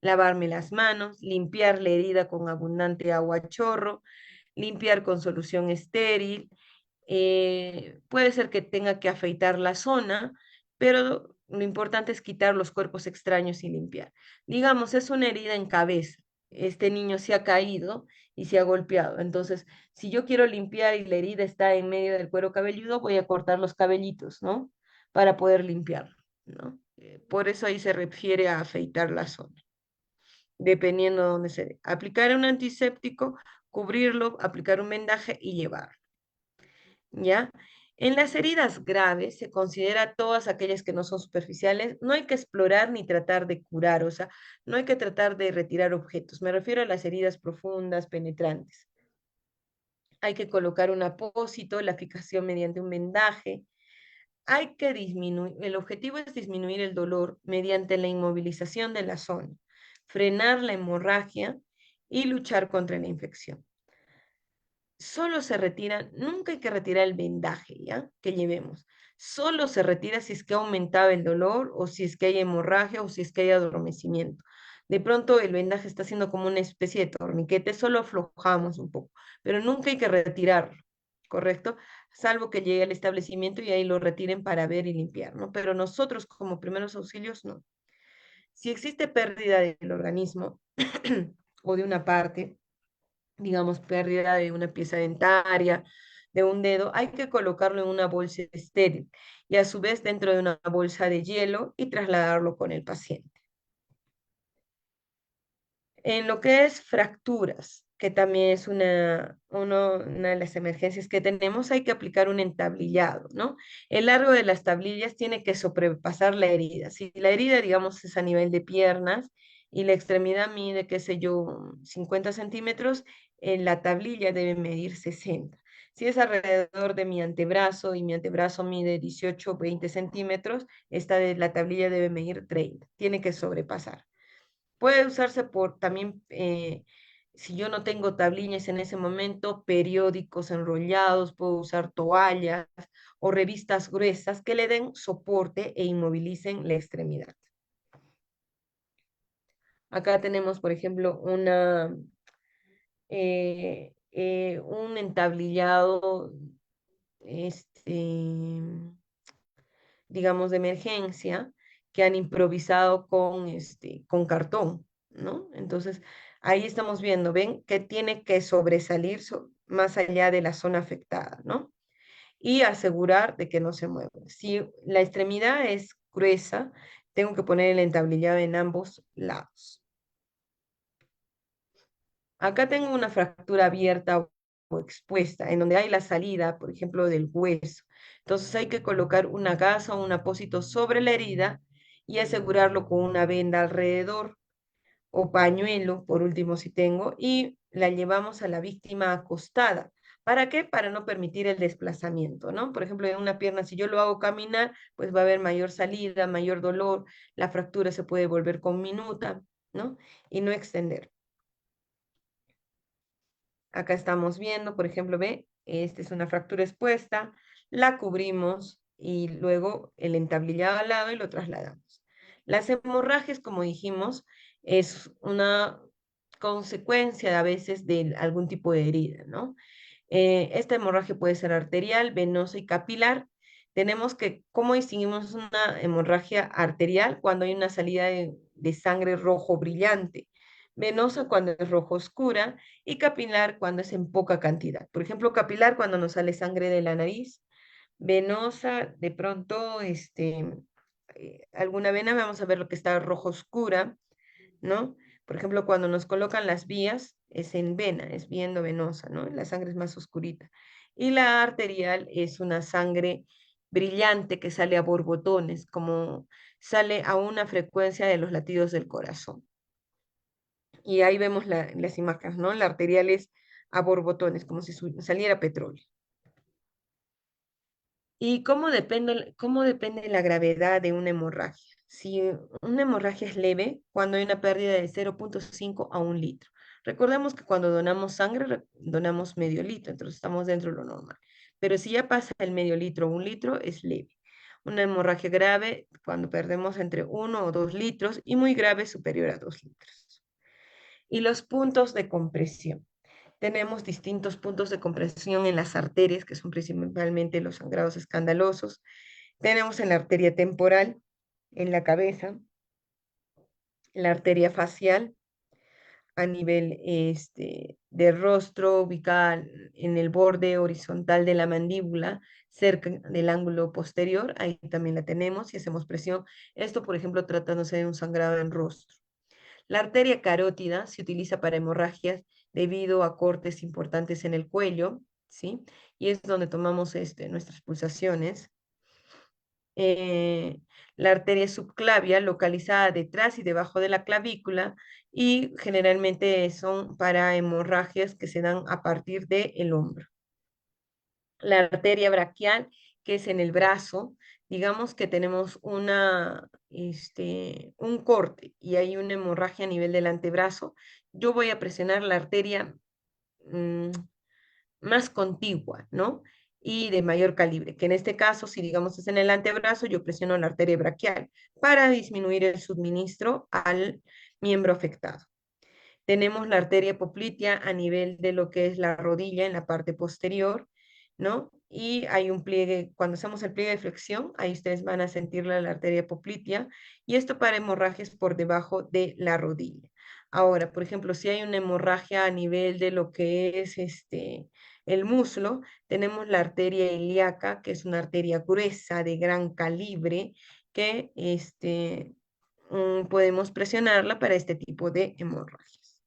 lavarme las manos, limpiar la herida con abundante agua a chorro, limpiar con solución estéril. Puede ser que tenga que afeitar la zona, pero lo importante es quitar los cuerpos extraños y limpiar. Digamos, es una herida en cabeza. Este niño se ha caído y se ha golpeado. Entonces, si yo quiero limpiar y la herida está en medio del cuero cabelludo, voy a cortar los cabellitos, ¿no? Para poder limpiarlo, ¿no? Por eso ahí se refiere a afeitar la zona, dependiendo de dónde se dé. Aplicar un antiséptico, cubrirlo, aplicar un vendaje y llevarlo. ¿Ya? En las heridas graves se considera todas aquellas que no son superficiales, no hay que explorar ni tratar de curar, o sea, no hay que tratar de retirar objetos. Me refiero a las heridas profundas, penetrantes. Hay que colocar un apósito, la fijación mediante un vendaje. Hay que disminuir, el objetivo es disminuir el dolor mediante la inmovilización de la zona, frenar la hemorragia y luchar contra la infección. Solo se retira, nunca hay que retirar el vendaje, ¿ya? Que llevemos. Solo se retira si es que ha aumentado el dolor o si es que hay hemorragia o si es que hay adormecimiento. De pronto el vendaje está haciendo como una especie de torniquete, solo aflojamos un poco, pero nunca hay que retirarlo, ¿correcto? Salvo que llegue al establecimiento y ahí lo retiren para ver y limpiar, ¿no? Pero nosotros como primeros auxilios, no. Si existe pérdida del organismo o de una parte, digamos, pérdida de una pieza dentaria, de un dedo, hay que colocarlo en una bolsa estéril y a su vez dentro de una bolsa de hielo y trasladarlo con el paciente. En lo que es fracturas, que también es una de las emergencias que tenemos, hay que aplicar un entablillado, ¿no? El largo de las tablillas tiene que sobrepasar la herida. Si la herida, digamos, es a nivel de piernas y la extremidad mide, qué sé yo, 50 centímetros, la tablilla debe medir 60. Si es alrededor de mi antebrazo y mi antebrazo mide 18 o 20 centímetros, la tablilla debe medir 30. Tiene que sobrepasar. Puede usarse por también, si yo no tengo tablillas en ese momento, periódicos enrollados, puedo usar toallas o revistas gruesas que le den soporte e inmovilicen la extremidad. Acá tenemos, por ejemplo, un entablillado, este, digamos, de emergencia que han improvisado con cartón, ¿no? Entonces, ahí estamos viendo, ven que tiene que sobresalir más allá de la zona afectada, ¿no? Y asegurar de que no se mueva. Si la extremidad es gruesa, tengo que poner el entablillado en ambos lados. Acá tengo una fractura abierta o expuesta, en donde hay la salida, por ejemplo, del hueso. Entonces hay que colocar una gasa o un apósito sobre la herida y asegurarlo con una venda alrededor o pañuelo, por último, si tengo, y la llevamos a la víctima acostada. ¿Para qué? Para no permitir el desplazamiento, ¿no? Por ejemplo, en una pierna, si yo lo hago caminar, pues va a haber mayor salida, mayor dolor, la fractura se puede volver con minuta, ¿no? Y no extender. Acá estamos viendo, por ejemplo, ve, esta es una fractura expuesta, la cubrimos y luego el entablillado al lado y lo trasladamos. Las hemorragias, como dijimos, es una consecuencia a veces de algún tipo de herida, ¿no? Esta hemorragia puede ser arterial, venosa y capilar. Tenemos que, ¿cómo distinguimos una hemorragia arterial? Cuando hay una salida de sangre rojo brillante, venosa cuando es rojo oscura y capilar cuando es en poca cantidad. Por ejemplo, capilar cuando nos sale sangre de la nariz, venosa de pronto, alguna vena, vamos a ver lo que está rojo oscura, ¿no? Por ejemplo, cuando nos colocan las vías, es en vena, es viendo venosa, ¿no? La sangre es más oscurita. Y la arterial es una sangre brillante que sale a borbotones, como sale a una frecuencia de los latidos del corazón. Y ahí vemos las imágenes, ¿no? La arterial es a borbotones, como si saliera petróleo. ¿Y cómo depende la gravedad de una hemorragia? Si una hemorragia es leve, cuando hay una pérdida de 0,5 a 1 litro. Recordemos que cuando donamos sangre, donamos medio litro, entonces estamos dentro de lo normal. Pero si ya pasa el medio litro o 1 litro, es leve. Una hemorragia grave, cuando perdemos entre 1 o 2 litros, y muy grave, superior a 2 litros. Y los puntos de compresión. Tenemos distintos puntos de compresión en las arterias, que son principalmente los sangrados escandalosos. Tenemos en la arteria temporal, en la cabeza, la arteria facial, a nivel del rostro, ubicada en el borde horizontal de la mandíbula, cerca del ángulo posterior, ahí también la tenemos y hacemos presión. Esto, por ejemplo, tratándose de un sangrado en rostro. La arteria carótida se utiliza para hemorragias debido a cortes importantes en el cuello, ¿sí? Y es donde tomamos nuestras pulsaciones. Eh, la arteria subclavia, localizada detrás y debajo de la clavícula, y generalmente son para hemorragias que se dan a partir del hombro. La arteria braquial, que es en el brazo, digamos que tenemos un corte y hay una hemorragia a nivel del antebrazo, yo voy a presionar la arteria mm, más contigua, ¿no? Y de mayor calibre, que en este caso, si digamos es en el antebrazo, yo presiono la arteria braquial para disminuir el suministro al miembro afectado. Tenemos la arteria poplitea a nivel de lo que es la rodilla en la parte posterior, ¿no? Y hay un pliegue, cuando hacemos el pliegue de flexión, ahí ustedes van a sentir la arteria poplitea, y esto para hemorragias por debajo de la rodilla. Ahora, por ejemplo, si hay una hemorragia a nivel de lo que es el muslo, tenemos la arteria ilíaca, que es una arteria gruesa de gran calibre, que podemos presionarla para este tipo de hemorragias.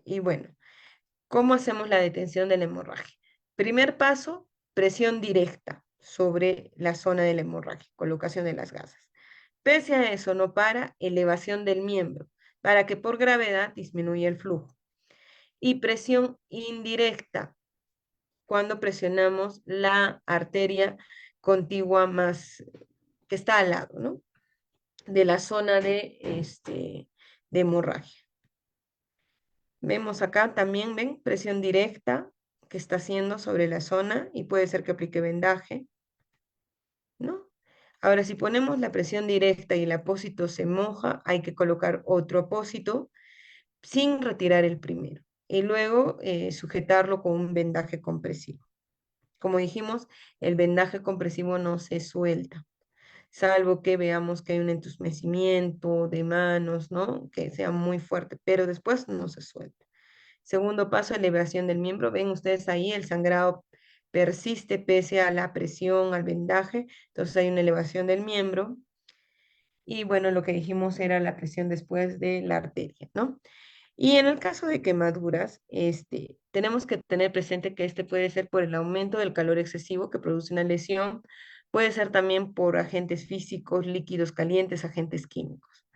Y bueno, ¿cómo hacemos la detención de la hemorragia? Primer paso, presión directa sobre la zona de la hemorragia, colocación de las gasas. Pese a eso, no para, elevación del miembro, para que por gravedad disminuya el flujo. Y presión indirecta, cuando presionamos la arteria contigua más, que está al lado, ¿no? De la zona de hemorragia. Vemos acá también, ven, presión directa que está haciendo sobre la zona y puede ser que aplique vendaje, ¿no? Ahora, si ponemos la presión directa y el apósito se moja, hay que colocar otro apósito sin retirar el primero y luego sujetarlo con un vendaje compresivo. Como dijimos, el vendaje compresivo no se suelta, salvo que veamos que hay un entumecimiento de manos, ¿no? Que sea muy fuerte, pero después no se suelta. Segundo paso, elevación del miembro. Ven ustedes ahí, el sangrado persiste pese a la presión, al vendaje, entonces hay una elevación del miembro. Y bueno, lo que dijimos era la presión después de la arteria, ¿no? Y en el caso de quemaduras, tenemos que tener presente que este puede ser por el aumento del calor excesivo que produce una lesión, puede ser también por agentes físicos, líquidos calientes, agentes químicos.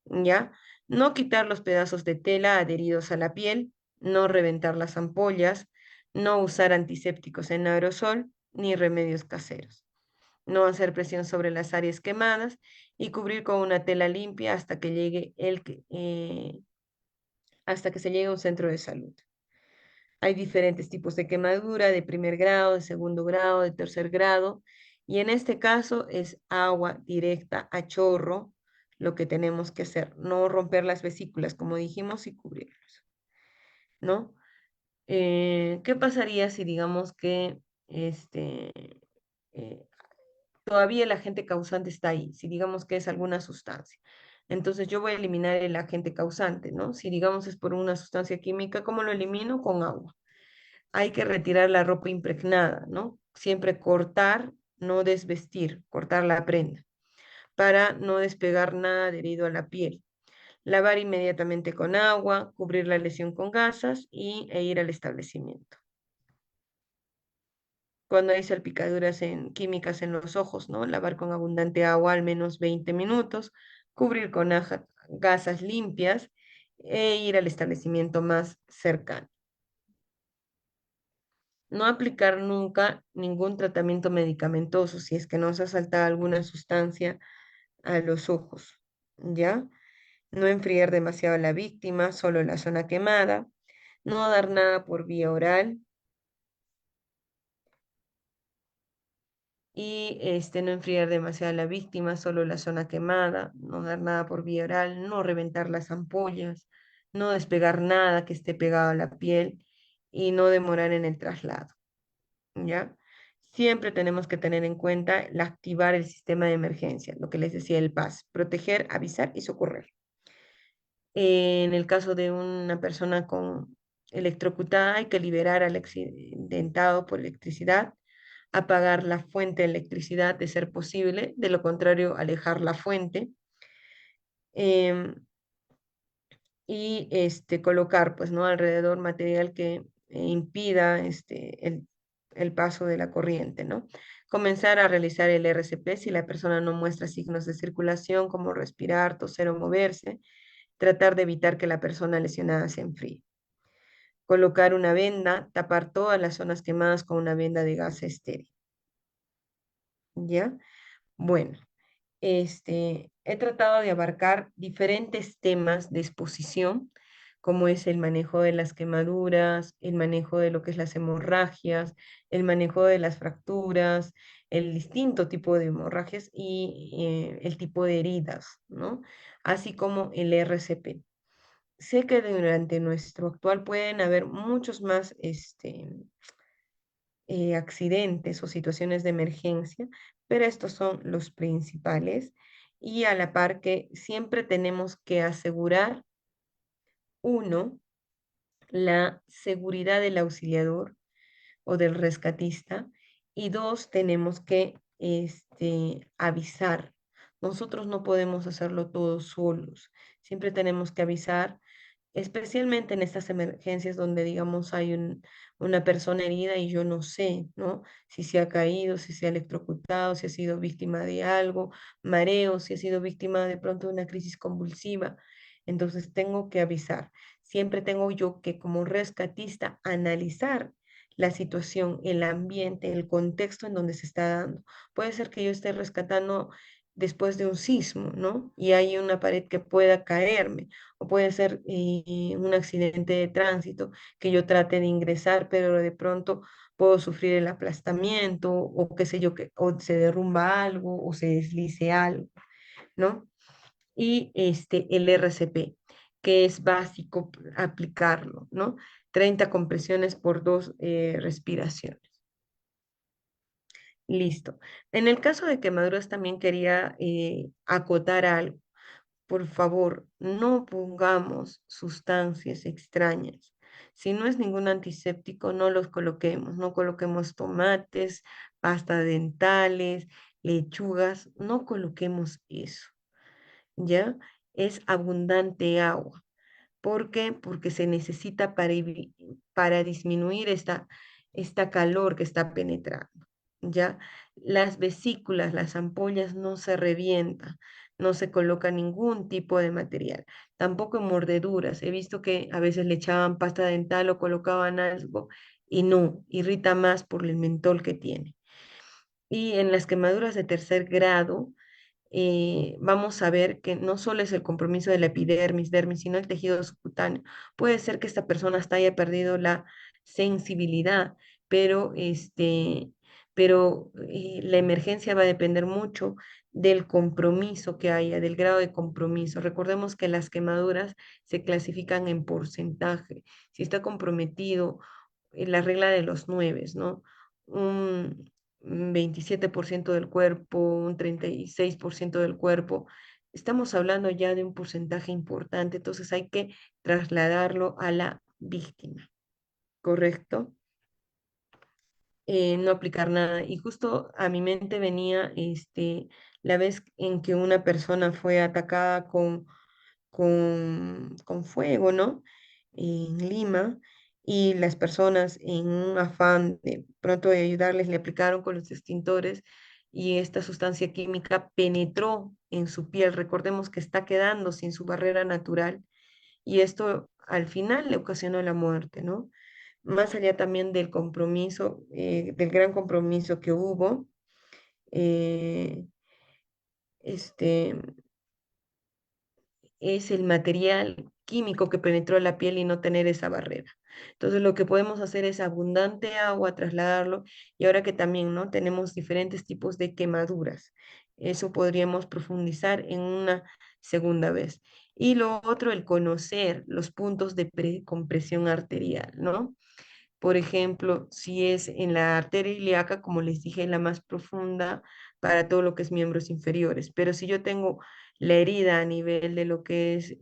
¿Ya? No quitar los pedazos de tela adheridos a la piel, no reventar las ampollas, no usar antisépticos en aerosol ni remedios caseros. No hacer presión sobre las áreas quemadas y cubrir con una tela limpia hasta que se llegue a un centro de salud. Hay diferentes tipos de quemadura, de primer grado, de segundo grado, de tercer grado, y en este caso es agua directa a chorro lo que tenemos que hacer, no romper las vesículas, como dijimos, y cubrirlos, ¿no? ¿Qué pasaría si digamos que este, eh, todavía el agente causante está ahí? Si digamos que es alguna sustancia. Entonces yo voy a eliminar el agente causante, ¿no? Si digamos es por una sustancia química, ¿cómo lo elimino? Con agua. Hay que retirar la ropa impregnada, ¿no? Siempre cortar, no desvestir, cortar la prenda, para no despegar nada adherido a la piel. Lavar inmediatamente con agua, cubrir la lesión con gasas e ir al establecimiento. Cuando hay salpicaduras químicas en los ojos, ¿no? Lavar con abundante agua al menos 20 minutos, cubrir con gasas limpias e ir al establecimiento más cercano. No aplicar nunca ningún tratamiento medicamentoso si es que no se ha saltado alguna sustancia a los ojos, ¿ya? No enfriar demasiado a la víctima, solo la zona quemada. No dar nada por vía oral y no enfriar demasiado a la víctima, solo la zona quemada. No dar nada por vía oral, no reventar las ampollas, no despegar nada que esté pegado a la piel y no demorar en el traslado. ¿Ya? Siempre tenemos que tener en cuenta activar el sistema de emergencia, lo que les decía el PAS, proteger, avisar y socorrer. En el caso de una persona con electrocutada, hay que liberar al accidentado por electricidad, apagar la fuente de electricidad de ser posible, de lo contrario, alejar la fuente. em, y colocar pues no alrededor material que impida el paso de la corriente, ¿no? Comenzar a realizar el RCP si la persona no muestra signos de circulación como respirar, toser o moverse, tratar de evitar que la persona lesionada se enfríe. Colocar una venda, tapar todas las zonas quemadas con una venda de gas estéril. ¿Ya? Bueno, he tratado de abarcar diferentes temas de exposición, como es el manejo de las quemaduras, el manejo de lo que es las hemorragias, el manejo de las fracturas, el distinto tipo de hemorragias y el tipo de heridas, ¿no? Así como el RCP. Sé que durante nuestro actual pueden haber muchos más accidentes o situaciones de emergencia, pero estos son los principales y a la par que siempre tenemos que asegurar, uno, la seguridad del auxiliador o del rescatista, y dos, tenemos que avisar. Nosotros no podemos hacerlo todos solos, siempre tenemos que avisar, especialmente en estas emergencias donde, digamos, hay una persona herida y yo no sé, ¿no? Si se ha caído, si se ha electrocutado, si ha sido víctima de algo, mareo, si ha sido víctima de pronto de una crisis convulsiva. Entonces tengo que avisar. Siempre tengo yo que, como rescatista, analizar la situación, el ambiente, el contexto en donde se está dando. Puede ser que yo esté rescatando después de un sismo, ¿no? Y hay una pared que pueda caerme, o puede ser un accidente de tránsito que yo trate de ingresar, pero de pronto puedo sufrir el aplastamiento, o qué sé yo, que, o se derrumba algo, o se deslice algo, ¿no? Y el RCP, que es básico aplicarlo, ¿no? 30 compresiones por 2 respiraciones. Listo. En el caso de quemaduras también quería acotar algo. Por favor, no pongamos sustancias extrañas. Si no es ningún antiséptico, no los coloquemos. No coloquemos tomates, pasta dentales, lechugas, no coloquemos eso. ¿Ya? Es abundante agua. ¿Por qué? Porque se necesita para disminuir esta calor que está penetrando. ¿Ya? Las vesículas, las ampollas no se revientan, no se coloca ningún tipo de material, tampoco en mordeduras. He visto que a veces le echaban pasta dental o colocaban algo y no, irrita más por el mentol que tiene. Y en las quemaduras de tercer grado, vamos a ver que no solo es el compromiso de la epidermis, dermis, sino el tejido subcutáneo. Puede ser que esta persona hasta haya perdido la sensibilidad, pero, la emergencia va a depender mucho del compromiso que haya, del grado de compromiso. Recordemos que las quemaduras se clasifican en porcentaje. Si está comprometido, la regla de los nueve, ¿no? Un 27% del cuerpo, un 36% del cuerpo. Estamos hablando ya de un porcentaje importante, entonces hay que trasladarlo a la víctima, ¿correcto? No aplicar nada. Y justo a mi mente venía la vez en que una persona fue atacada con fuego, ¿no? En Lima, y las personas en un afán de pronto de ayudarles le aplicaron con los extintores y esta sustancia química penetró en su piel. Recordemos que está quedando sin su barrera natural y esto al final le ocasionó la muerte, ¿no? Más allá también del compromiso, del gran compromiso que hubo, eh, este, es el material químico que penetró la piel y no tener esa barrera. Entonces lo que podemos hacer es abundante agua, trasladarlo, y ahora que también, ¿no? Tenemos diferentes tipos de quemaduras. Eso podríamos profundizar en una segunda vez. Y lo otro, el conocer los puntos de compresión arterial, ¿no? Por ejemplo, si es en la arteria ilíaca, como les dije, la más profunda para todo lo que es miembros inferiores. Pero si yo tengo la herida a nivel de lo que es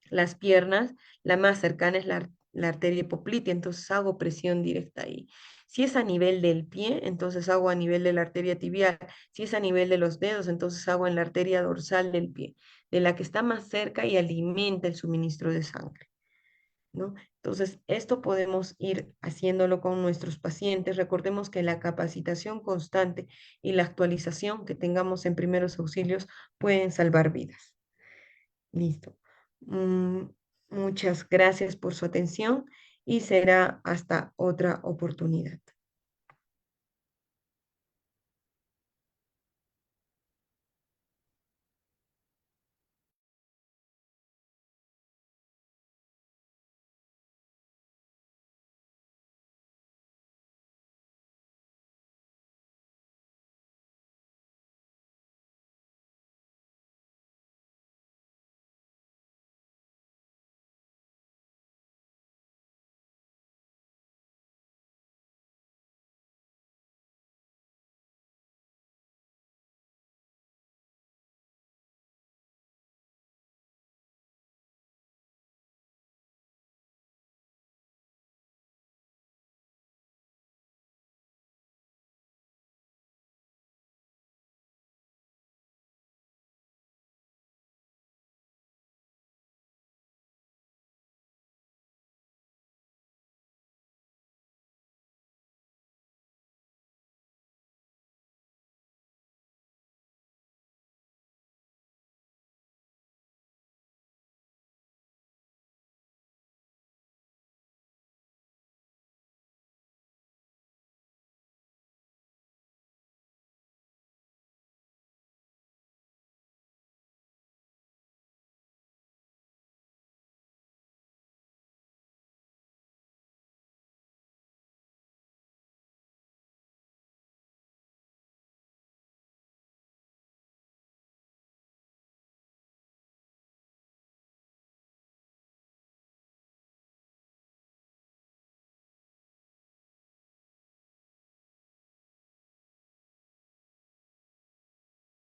las piernas, la más cercana es la arteria hipoplitea, entonces hago presión directa ahí. Si es a nivel del pie, entonces hago a nivel de la arteria tibial. Si es a nivel de los dedos, entonces hago en la arteria dorsal del pie, de la que está más cerca y alimenta el suministro de sangre, ¿no? Entonces, esto podemos ir haciéndolo con nuestros pacientes. Recordemos que la capacitación constante y la actualización que tengamos en primeros auxilios pueden salvar vidas. Listo. Mm, Muchas gracias por su atención y será hasta otra oportunidad.